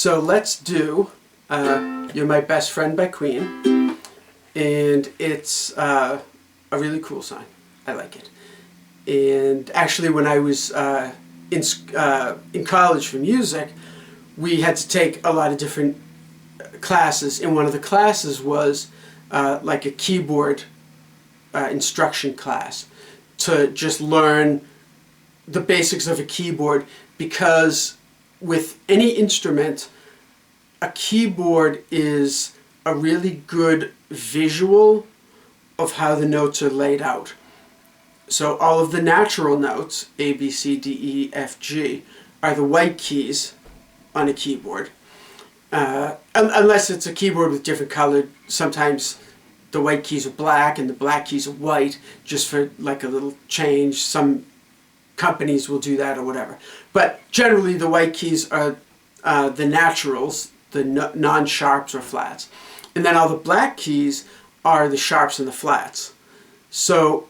So let's do You're My Best Friend by Queen. And it's a really cool song. I like it. And actually when I was in college for music, we had to take a lot of different classes. And one of the classes was like a keyboard instruction class to just learn the basics of a keyboard, because with any instrument, a keyboard is a really good visual of how the notes are laid out. So all of the natural notes, A, B, C, D, E, F, G, are the white keys on a keyboard. Unless it's a keyboard with different colored, sometimes the white keys are black and the black keys are white, just for like a little change. Some companies will do that or whatever. But generally the white keys are the naturals, the non-sharps or flats. And then all the black keys are the sharps and the flats. So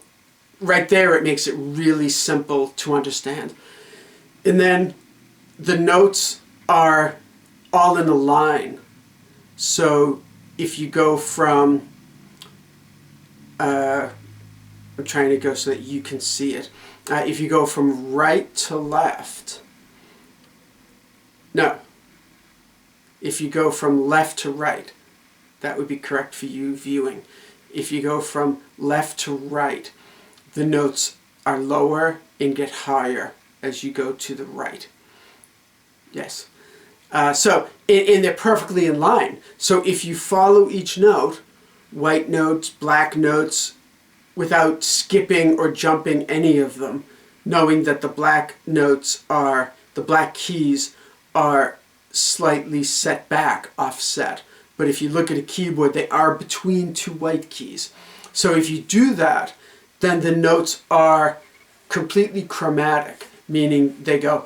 right there it makes it really simple to understand. And then the notes are all in a line. So if you go from, I'm trying to go so that you can see it. If you go from right to left, no, if you go from left to right, that would be correct for you viewing. If you go from left to right, the notes are lower and get higher as you go to the right. Yes. And they're perfectly in line. So if you follow each note, white notes, black notes, without skipping or jumping any of them, knowing that the black notes are, the black keys are slightly set back, offset. But if you look at a keyboard, they are between two white keys. So if you do that, then the notes are completely chromatic, meaning they go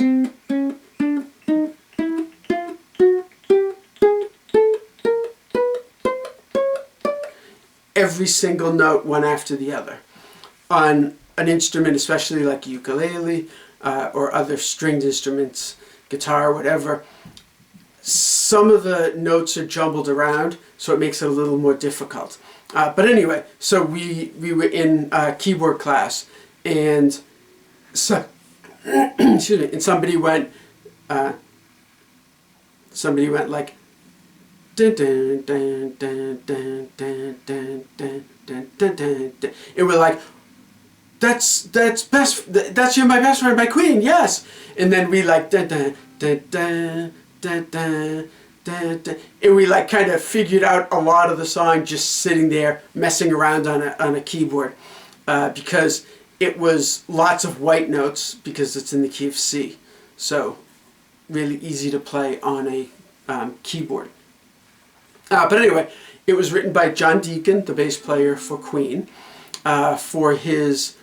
every single note one after the other. On an instrument, especially like ukulele or other stringed instruments, guitar, whatever, some of the notes are jumbled around, so it makes it a little more difficult. But anyway, so we were in keyboard class, and so excuse me, and somebody went like dun, dun, dun, dun, dun, dun, dun, dun, dun, dun, dun, dun. And we're like, that's You're My Best Friend by Queen, yes. And then we like dun, dun, dun, dun, dun, dun, dun, dun. And we like kind of figured out a lot of the song just sitting there messing around on a keyboard, because it was lots of white notes because it's in the key of C. So really easy to play on a keyboard. But anyway, it was written by John Deacon, the bass player for Queen, for his,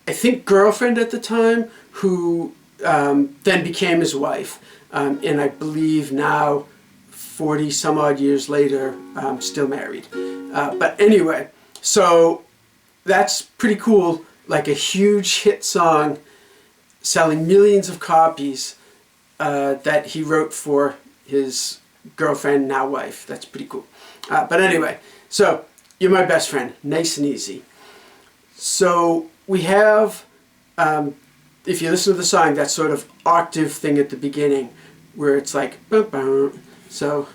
I think, girlfriend at the time, who then became his wife. And I believe now, 40 some odd years later, still married. But anyway, so that's pretty cool. Like a huge hit song selling millions of copies that he wrote for his girlfriend, now wife. That's pretty cool. But anyway, so You're My Best Friend, nice and easy. So we have, if you listen to the song, that sort of octave thing at the beginning where it's like, bum, bum. So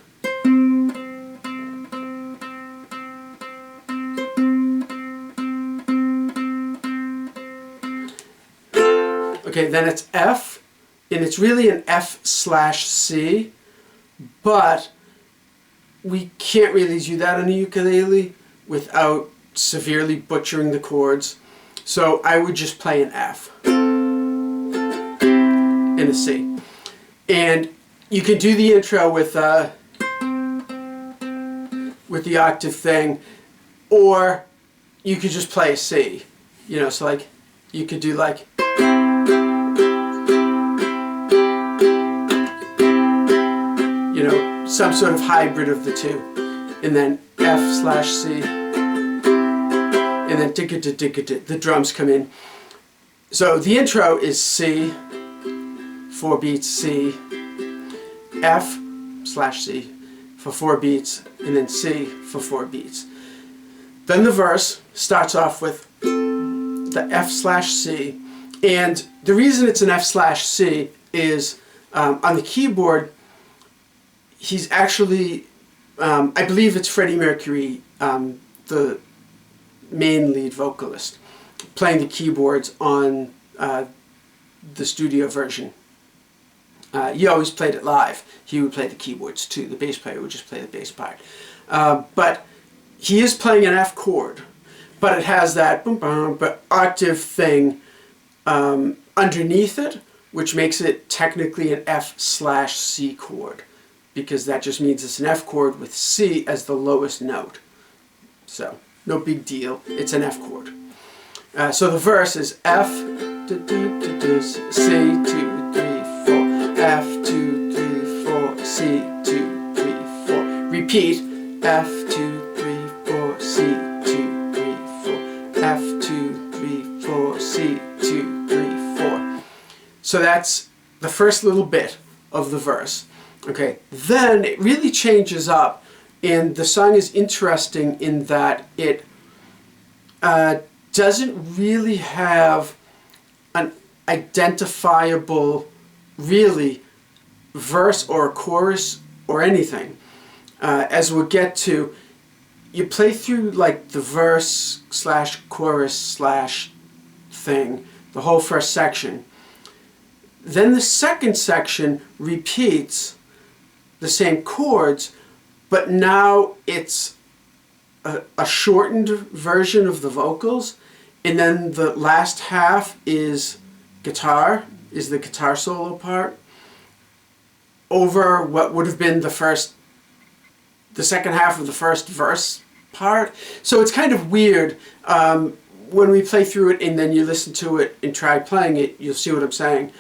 okay, then it's F, and it's really an F/C, but we can't really do that on a ukulele without severely butchering the chords. So I would just play an F and a C. And you can do the intro with the octave thing, or you could just play a C. You know, so like you could do like, you know, some sort of hybrid of the two, and then F/C, and then ticka-ticka-ticka, the drums come in. So the intro is C, 4 beats, C, F, slash C for 4 beats, and then C for 4 beats. Then the verse starts off with the F slash C, and the reason it's an F slash C is on the keyboard he's actually, I believe it's Freddie Mercury, the main lead vocalist, playing the keyboards on the studio version. He always played it live. He would play the keyboards too. The bass player would just play the bass part. But he is playing an F chord, but it has that boom, boom, but octave thing underneath it, which makes it technically an F slash C chord, because that just means it's an F chord with C as the lowest note. So no big deal. It's an F chord. So the verse is F, C, 2, 3, 4, F, 2, 3, 4, C, 2, 3, 4. Repeat, F, 2, 3, 4, C, 2, 3, 4, F, 2, 3, 4, C, 2, 3, 4. So that's the first little bit of the verse. Okay, then it really changes up, and the song is interesting in that it doesn't really have an identifiable, really, verse or chorus or anything. As we'll get to, you play through like the verse slash chorus slash thing, the whole first section. Then the second section repeats the same chords, but now it's a shortened version of the vocals, and then the last half is guitar, is the guitar solo part, over what would have been the second half of the first verse part. So it's kind of weird. When we play through it and then you listen to it and try playing it, you'll see what I'm saying.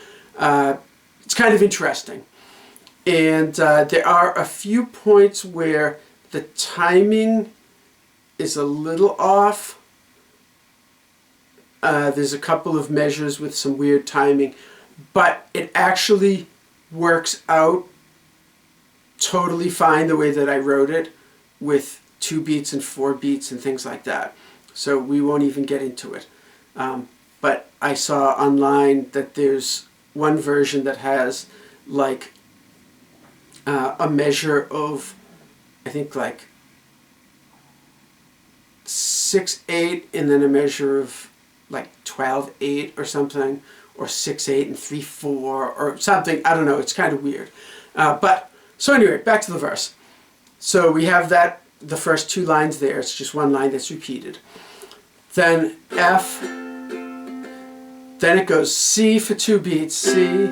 It's kind of interesting. And there are a few points where the timing is a little off. There's a couple of measures with some weird timing, but it actually works out totally fine the way that I wrote it, with 2 beats and 4 beats and things like that. So we won't even get into it. But I saw online that there's one version that has like a measure of, I think like 6/8, and then a measure of like 12/8 or something, or 6/8 and 3/4 or something. I don't know. It's kind of weird. So anyway, back to the verse. So we have that, the first 2 lines there. It's just one line that's repeated. Then F. Then it goes C for 2 beats. C.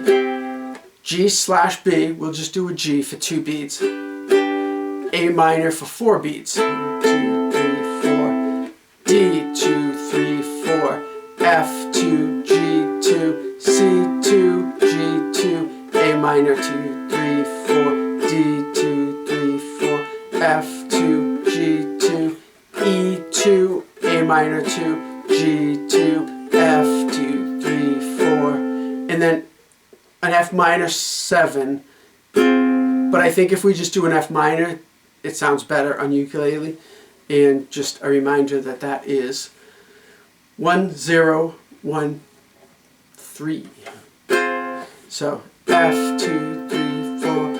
G slash B. We'll just do a G for 2 beats. A minor for 4 beats. 1, 2, 3, 4. D 2, 3, 4. F 2, G 2, C 2, G 2, A minor 2, 3, 4. D 2, 3, 4. F 2, G 2, E 2, A minor 2, G 2, F 2, 3, 4, and then an F minor 7. But I think if we just do an F minor, it sounds better on ukulele. And just a reminder that that is 1, 0, 1, 3. So F 2, 3, 4,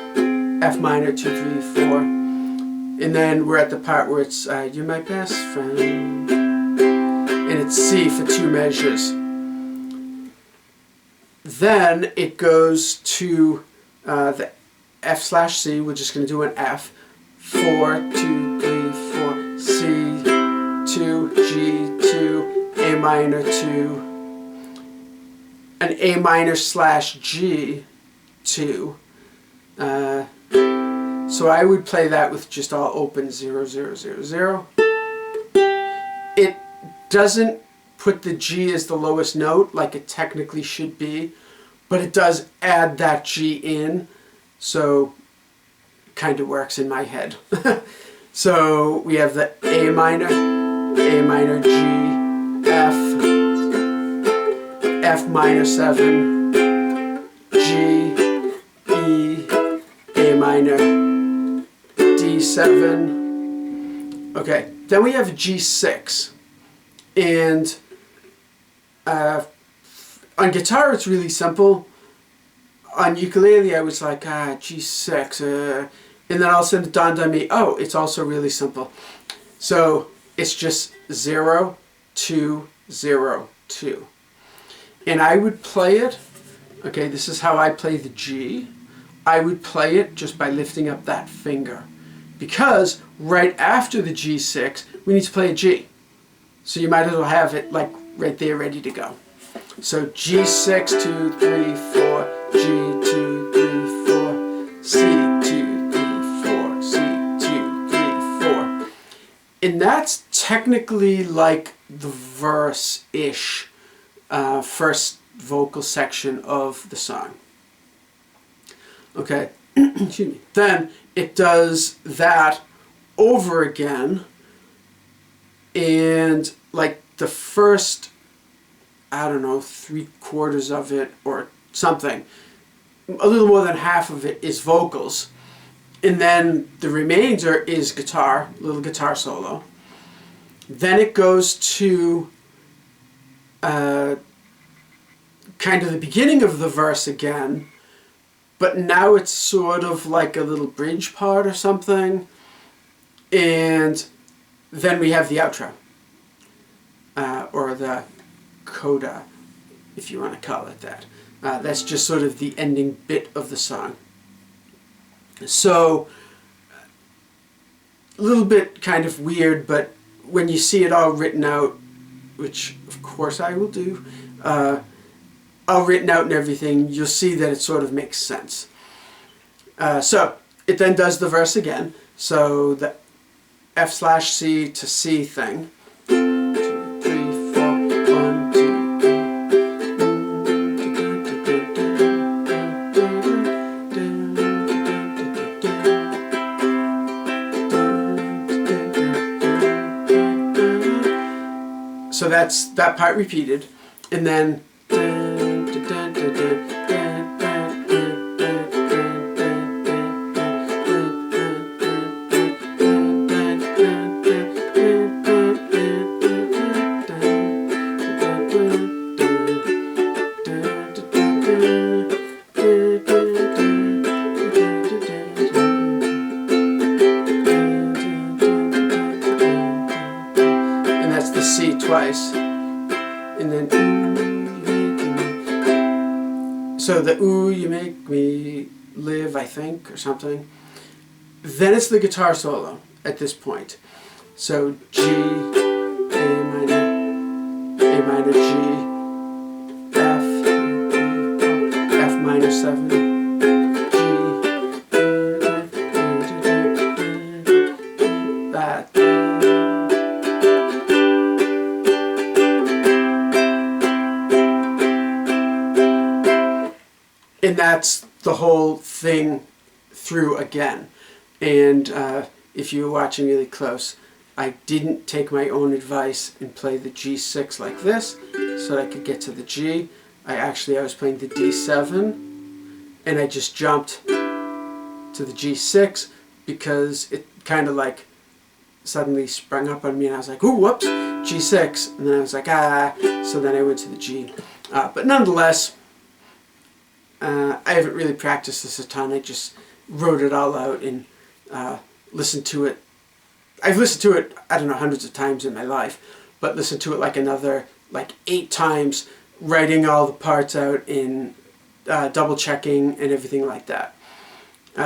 F minor 2, 3, 4, and then we're at the part where it's you're my best friend, and it's C for 2 measures. Then it goes to the F slash C. We're just going to do an F. 4, 2, 3, 4, C, 2, G, 2, A minor 2, an A minor slash G 2. So I would play that with just all open 0, 0, 0, 0. It doesn't put the G as the lowest note like it technically should be, but it does add that G in, so it kind of works in my head. So we have the A minor, G, F, F minor 7, G, E, A minor, D7. Okay, then we have a G6. And on guitar it's really simple. On ukulele I was like, G6. And then all of a sudden it dawned on me, oh, it's also really simple. So it's just 0, 2, 0, 2. And I would play it, okay, this is how I play the G. I would play it just by lifting up that finger. Because right after the G6, we need to play a G. So you might as well have it like right there ready to go. So G6, 2, 3, 4, G, 2, 3, 4, C, 2, 3, 4, C, 2, 3, 4. And that's technically like the verse-ish first vocal section of the song. Okay, excuse me. Then it does that over again, and like the first, I don't know, 3/4 of it or something, a little more than half of it is vocals, and then the remainder is guitar, little guitar solo. Then it goes to kind of the beginning of the verse again, but now it's sort of like a little bridge part or something, and then we have the outro, or the coda, if you want to call it that. That's just sort of the ending bit of the song. So, a little bit kind of weird, but when you see it all written out, which of course I will do, all written out and everything, you'll see that it sort of makes sense. So, it then does the verse again. So, the F/C to C thing. 2, 3, 4, 1, 2, 3. So that's that part repeated, and then the C twice, and then so the ooh you make me live, I think, or something. Then it's the guitar solo at this point. So G, A minor, G, F minor 7, G, that. And that's the whole thing through again. And if you were watching really close, I didn't take my own advice and play the G6 like this so that I could get to the G. I was playing the D7, and I just jumped to the G6 because it kind of like suddenly sprung up on me, and I was like, ooh, whoops, G6. And then I was like, so then I went to the G. But nonetheless, I haven't really practiced this a ton. I just wrote it all out and listened to it. I've listened to it, I don't know, hundreds of times in my life, but listened to it like another, 8 times, writing all the parts out and double checking and everything like that.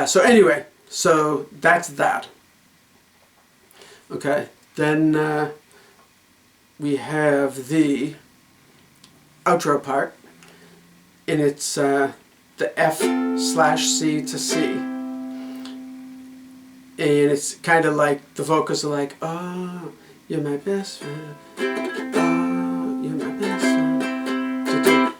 So anyway, so that's that. Okay, then we have the outro part, and it's the F/C to C. And it's kind of like, the vocals are like, oh, you're my best friend, oh, you're my best friend.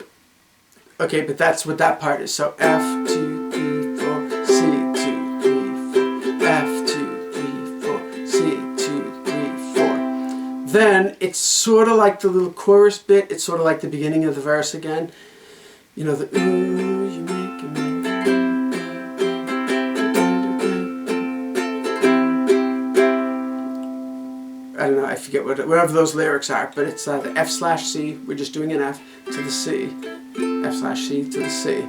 Okay, but that's what that part is. So F, 2, 3, 4, C, 2, 3, 4, F, 2, 3, 4, C, 2, 3, 4. Then it's sort of like the little chorus bit. It's sort of like the beginning of the verse again. You know, the ooh, you make me. forget whatever those lyrics are, but it's the F/C. We're just doing an F to the C, F/C to the C,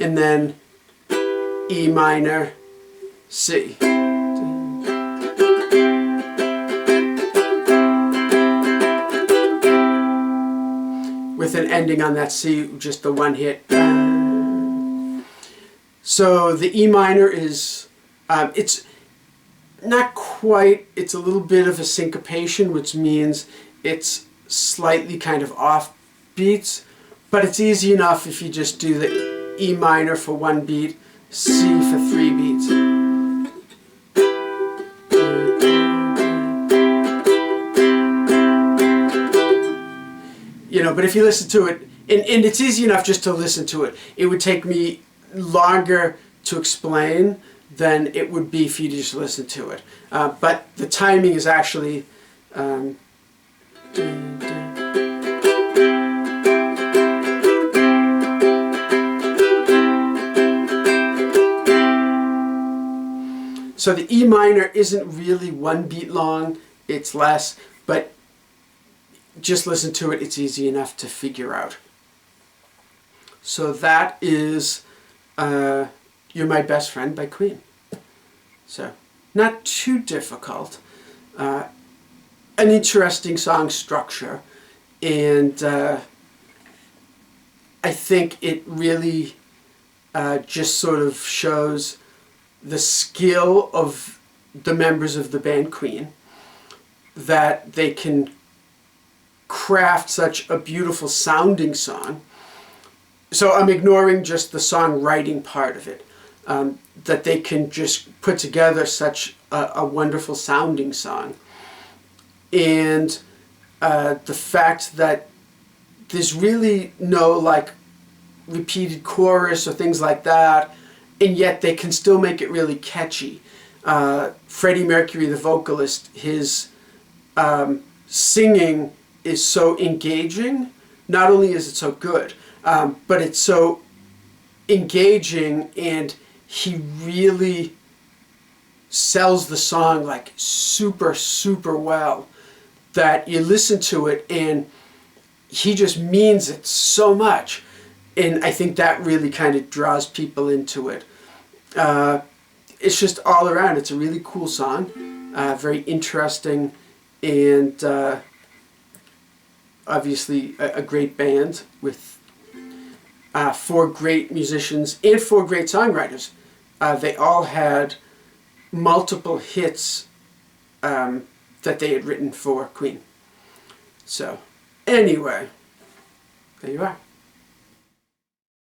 and then E minor, C. With an ending on that C, just the one hit. So the E minor is, it's not quite, it's a little bit of a syncopation, which means it's slightly kind of off beats, but it's easy enough if you just do the E minor for one beat, C for 3 beats. You know, but if you listen to it, and it's easy enough just to listen to it. It would take me longer to explain than it would be for you to just listen to it. But the timing is actually... So the E minor isn't really 1 beat long, it's less, but just listen to it, it's easy enough to figure out. So that is You're My Best Friend by Queen. So, not too difficult. An interesting song structure, and I think it really just sort of shows the skill of the members of the band Queen, that they can craft such a beautiful sounding song. So I'm ignoring just the songwriting part of it, that they can just put together such a wonderful sounding song. And the fact that there's really no like repeated chorus or things like that, and yet they can still make it really catchy. Freddie Mercury, the vocalist, his singing is so engaging. Not only is it so good, but it's so engaging, and he really sells the song like super, super well, that you listen to it and he just means it so much. And I think that really kind of draws people into it. It's just all around, it's a really cool song, very interesting, and obviously a great band with 4 great musicians and 4 great songwriters. They all had multiple hits that they had written for Queen. So, anyway, there you are.